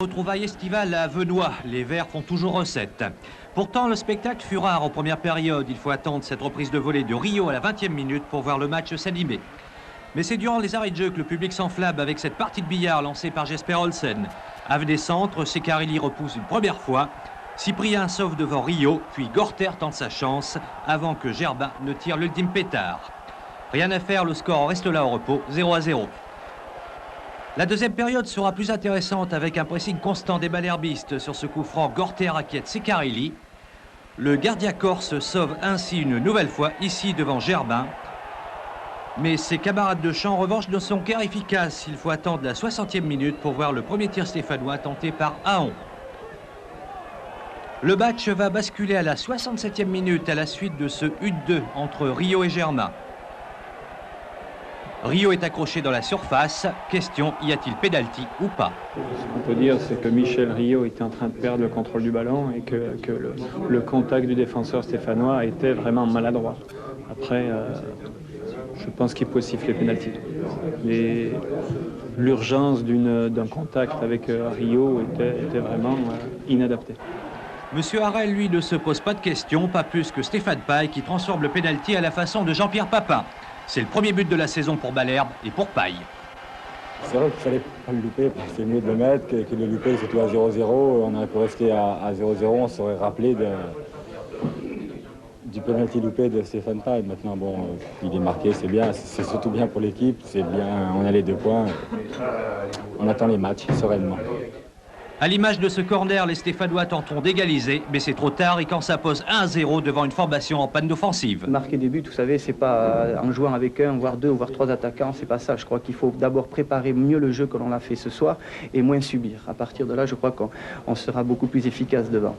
Retrouvailles estivales à Venoix, les Verts font toujours recette. Pourtant, le spectacle fut rare en première période. Il faut attendre cette reprise de volée de Rio à la 20e minute pour voir le match s'animer. Mais c'est durant les arrêts de jeu que le public s'enflamme avec cette partie de billard lancée par Jesper Olsen. Ave des centres, Ceccarelli repousse une première fois. Cyprien sauve devant Rio, puis Gorter tente sa chance avant que Gerbin ne tire l'ultime pétard. Rien à faire, le score reste là au repos, 0-0. La deuxième période sera plus intéressante avec un pressing constant des malherbistes sur ce coup franc. Gorter inquiète Ceccarelli. Le gardien corse sauve ainsi une nouvelle fois ici devant Gerbin. Mais ses camarades de champ en revanche ne sont guère efficaces. Il faut attendre la 60e minute pour voir le premier tir stéphanois tenté par Ahon. Le match va basculer à la 67e minute à la suite de ce U2 entre Rio et Gerbin. Rio est accroché dans la surface. Question, y a-t-il pénalty ou pas? Ce qu'on peut dire, c'est que Michel Rio était en train de perdre le contrôle du ballon et que le contact du défenseur stéphanois était vraiment maladroit. Après, je pense qu'il peut siffler pénalty. L'urgence d'un contact avec Rio était vraiment inadaptée. Monsieur Harel, lui, ne se pose pas de questions, pas plus que Stéphane Paille qui transforme le pénalty à la façon de Jean-Pierre Papin. C'est le premier but de la saison pour Malherbe et pour Paille. C'est vrai qu'il ne fallait pas le louper, c'est mieux de le mettre que de le louper, surtout à 0-0. On aurait pu rester à 0-0, on s'aurait rappelé du penalty loupé de Stéphane Paille. Maintenant, bon, il est marqué, c'est bien, c'est surtout bien pour l'équipe, c'est bien, on a les 2 points. On attend les matchs sereinement. À l'image de ce corner, les Stéphanois tenteront d'égaliser, mais c'est trop tard et quand ça pose 1-0 devant une formation en panne d'offensive. Marquer des buts, vous savez, c'est pas en jouant avec 1, voire 2, voire 3 attaquants, c'est pas ça. Je crois qu'il faut d'abord préparer mieux le jeu que l'on l'a fait ce soir et moins subir. À partir de là, je crois qu'on sera beaucoup plus efficace devant.